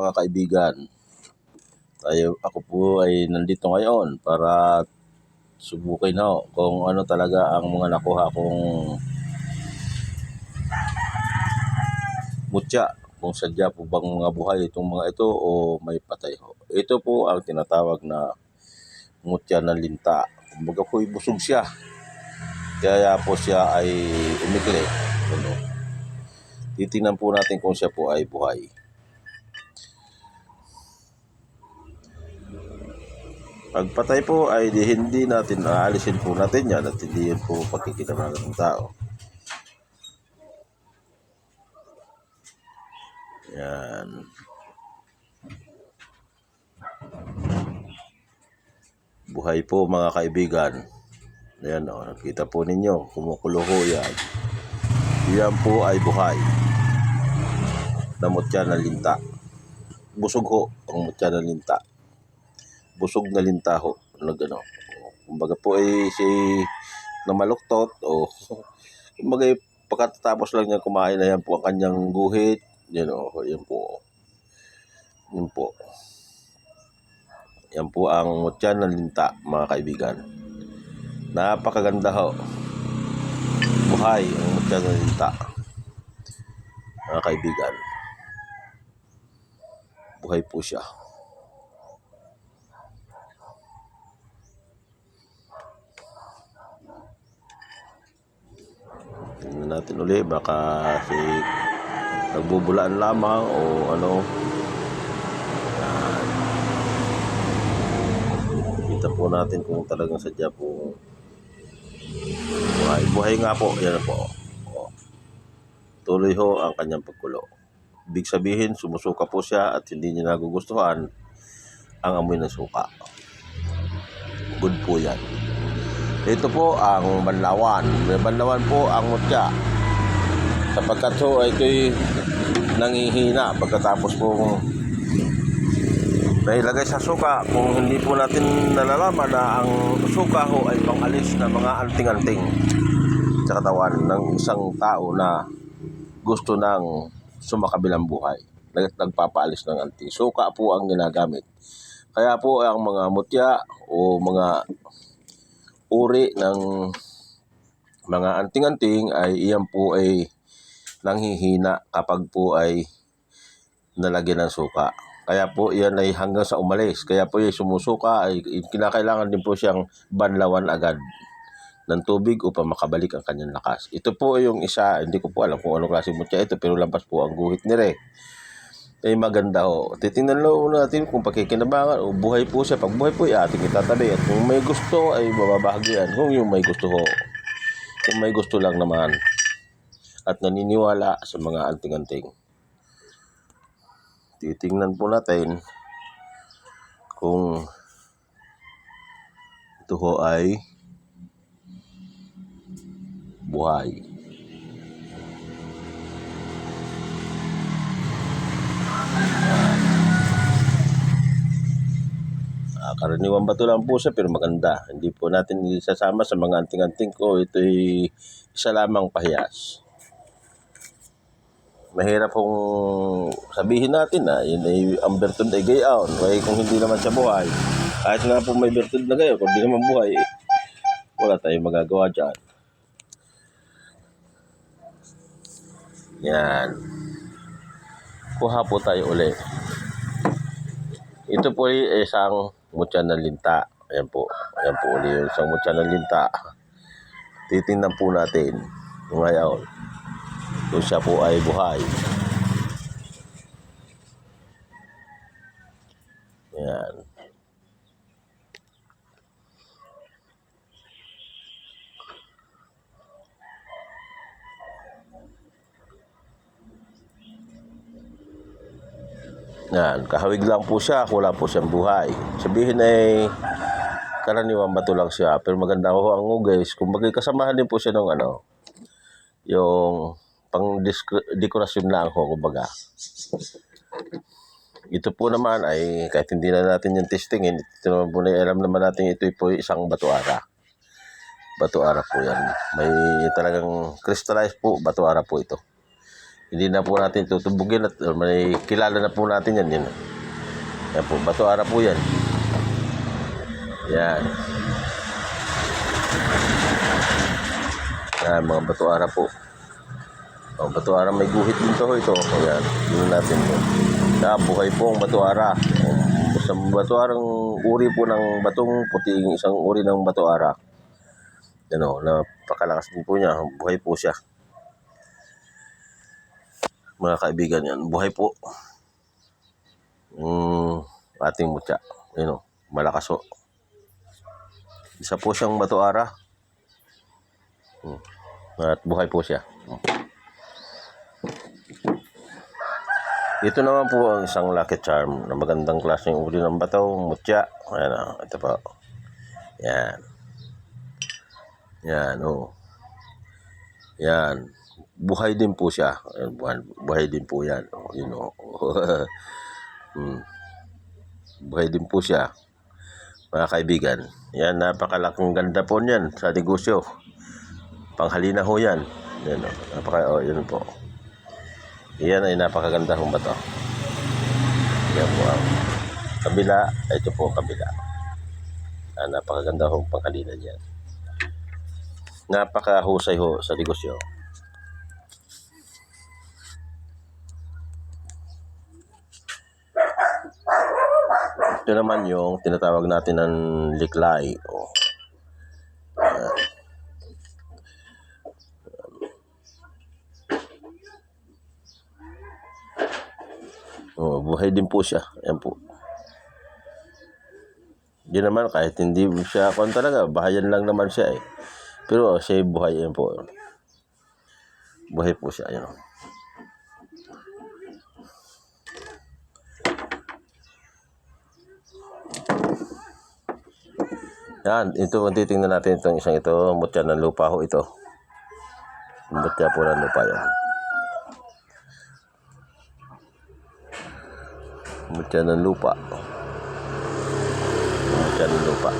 mga kaibigan. Ako po ay nandito ngayon para subukin kung ano talaga ang mga nakuha kong mutya. Kung sadya po bang mga buhay itong mga ito o may patay ho. Ito po ang tinatawag na mutya ng linta. Kumbaga po busog siya. Kaya po siya ay umikli. Titingnan po natin kung siya po ay buhay. Pagpatay po ay hindi natin aalisin po natin yan at hindi yan po pagkikinabangan ng tao. Yan. Buhay po mga kaibigan. Ayan nakita po ninyo, kumukulo ho yan. Yan po ay buhay. Na mutya ng linta. Busog ho ang mutya ng linta. Busog na linta ho. Kumbaga po ay si namaluktot o kumbaga pagkatapos lang niya kumain na yan po ang kanyang guhit. Yan po. Yan po. Yan po ang mutya ng linta mga kaibigan. Napakaganda ho. Buhay ang mutya ng linta mga kaibigan. Buhay po siya. Tingnan natin ulit baka nagbubulaan lamang o ano. Kita po natin kung talagang sadya po buhay nga po. Yan po. Tuloy ho ang kanyang pagkulo. Ibig sabihin sumusuka po siya at hindi niya nagugustuhan ang amoy ng suka. Good po yan. Ito po ang banlawan. Banlawan po ang mutya. Sapagkat ito'y nangihina pagkatapos po nailagay sa suka. Kung hindi po natin nalalaman na ang suka ay pangalis na mga anting-anting sa katawan ng isang tao na gusto ng sumakabilang buhay. Nagpapaalis ng anting. Suka po ang ginagamit. Kaya po ang mga mutya o mga uri ng mga anting-anting ay iyan po ay nanghihina kapag po ay nalagyan ng suka. Kaya po iyan ay hanggang sa umalis. Kaya po yung sumusuka ay kinakailangan din po siyang banlawan agad ng tubig upang makabalik ang kanyang lakas. Ito po yung isa, hindi ko po alam kung anong klase mutya ito pero lampas po ang guhit ni Re. Ay maganda ho. Titingnan lang natin kung pakikinabangan o buhay po siya. Pag buhay po ay ating itatabi. At kung may gusto ay mababahagian. Kung yung may gusto ho. Kung may gusto lang naman. At naniniwala sa mga anting-anting. Titingnan po natin kung ito ho ay buhay. Karaniwang bato lang po siya pero maganda. Hindi po natin isasama sa mga anting-anting ko. Ito'y isa lamang pahiyas. Mahirap pong sabihin natin na yun ay ang bertud ay gayaon. Kaya kung hindi naman siya buhay, kahit nga po may bertud na gayon, kung hindi naman buhay, wala tayong magagawa dyan. Yan. Kuha po tayo ulit. Ito po ay isang mutya ng linta. Ayan po. Ayan po ulit yung isang mutya ng linta. Titingnan po natin ngayon kung siya po ay buhay. Yan. Yan, kahawig lang po siya, wala po siyang buhay. Sabihin ay karaniwang bato lang siya, pero maganda ko ang guys. Kung bagay kasamahan din po siya ng yung pang dekorasyon lang ho, kumbaga. Ito po naman ay kahit hindi na natin yung testingin, ito naman po na alam naman natin ito po isang batuara. Batuara po yan. May talagang crystallized po, batuara po ito. Hindi na po natin tutubugin at may kilala na po natin yan. Yan po, bato ara po yan. Yan. Yan, mga bato ara po. Bato ara may guhit din to ito. Ayan, yun natin po. Buhay po ang bato ara. Sa bato arang uri po ng batong puti, isang uri ng bato ara. Yan o, napakalakas din po niya. Buhay po siya. Mga kaibigan yan, buhay po. Ating mutya. Yan o, malakas o. Isa po siyang bato ara. At buhay po siya. Ito naman po ang isang lucky charm na magandang klaseng uri ng bato, mutya. Ayan o, ito po. Yan. Yan o. Yan. Buhay din po siya. Buhay din po yan. Yun o. Buhay din po siya. Mga kaibigan. Yan, napakalaking ganda po niyan sa negosyo. Panghalina ho yan. Yan o. Yun po. Yan ay napakaganda hong bato. Yan po ang kabila. Ito po ang kabila. Napakaganda hong panghalina niyan. Napakahusay ho sa negosyo. Ito naman yung tinatawag natin ng liklay. Buhay din po siya. Ayan po. Di naman kahit hindi siya talaga, bahayan lang naman siya eh. Pero siya buhay. Ayan po. Buhay po siya. Ayan. Yan, ito kung titingnan natin itong isang ito, mutya ng lupa ho ito. Mutya po ng lupa yan. Mutya ng lupa. Mutya ng lupa.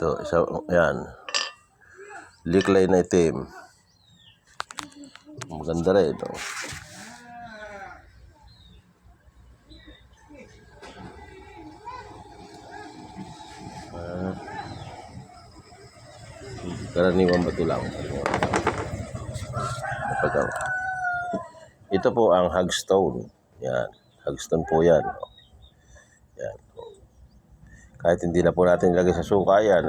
Ito, isa, yan. Liklay na itim. Maganda rin ito. Karaniwang bato lang. Ito po ang hagstone. Yan. Hagstone po yan. Yan. Kahit hindi na po natin ilagay sa suka yan.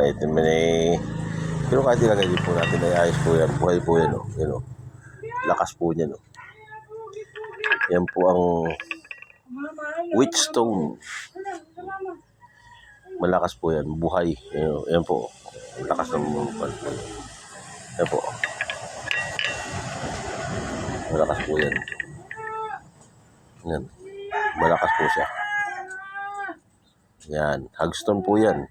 Pero kahit ilagay din po natin ay ayos po yan. Buhay po yan. Yan, lakas po yan. Yan po ang wheatstone. Malakas po yan. Buhay. Yan po. Lakas ng yan po. Malakas po yan. Yan. Malakas po siya. Yan. Hagstone po yan.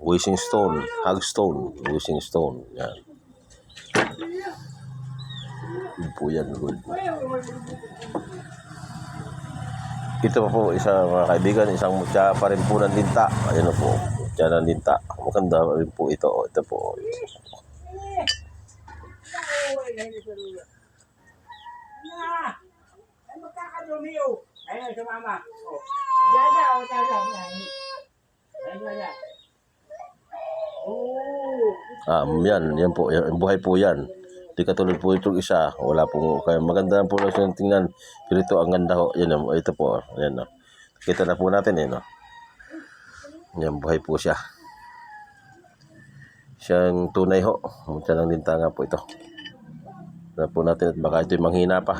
Wishing stone. Hagstone. Wishing stone. Yan. Good po yan. Good. Ito po isa mga kaibigan. Isang mutya pa rin po ng linta. Ayan po. Mutya ng linta. Maganda rin po ito. Ito po. Ayun sa mama. Yan po, yan, buhay po yan. Di katulad po itong isa, wala pong, kaya maganda po lang siyang tingnan. Pero ito, ang ganda ho, yan, ito po, yan. Kita na po natin, yan. Yan, buhay po siya. Siyang tunay ho, siya ng linta nga po ito. Tignan po natin at baka ito'y manghina pa.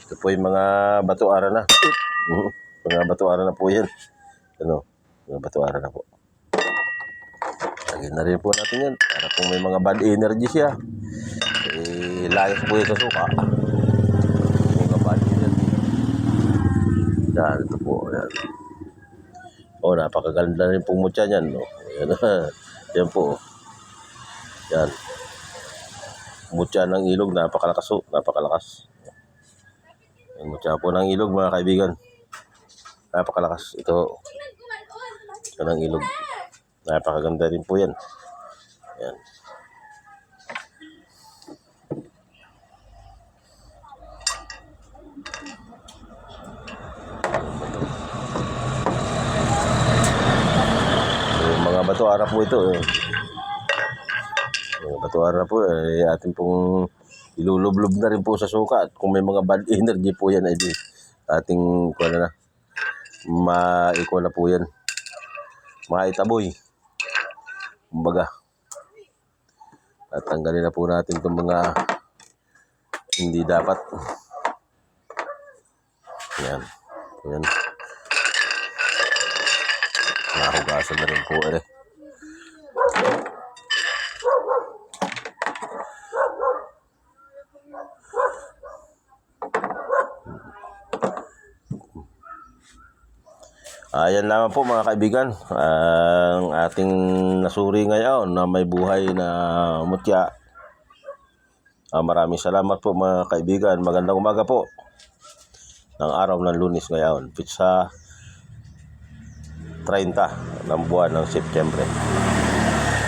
Ito po yung mga bato ara na. Mga batuara na po yan. Ano, mga batuara na po. Lagyan na rin po natin yan. Para kung may mga bad energy siya, layas po yan sa suka. Mga bad energy. Yan, ito po. Yan. Napakaganda rin pong mutya niyan. No? Yan, yan po. Yan. Mutya ng ilog, napakalakas. Napakalakas. Yung mutya po ng ilog, mga kaibigan. Napakalakas. Ito ng ilog. Napakaganda rin po yan. Yan. Mga batuara po ito. Mga batuara po. Atin pong ilulublob na rin po sa suka. At kung may mga bad energy po yan, ay di ating maiko na po yan. Maitaboy. Kumbaga. At tanggalin na po natin itong mga hindi dapat. Yan. Yan. Nahugasan na rin po. Ayan naman po mga kaibigan, ang ating nasuri ngayon na may buhay na mutya. Maraming salamat po mga kaibigan. Magandang umaga po ng araw ng Lunes ngayon, pizza 30 ng buwan ng Setyembre.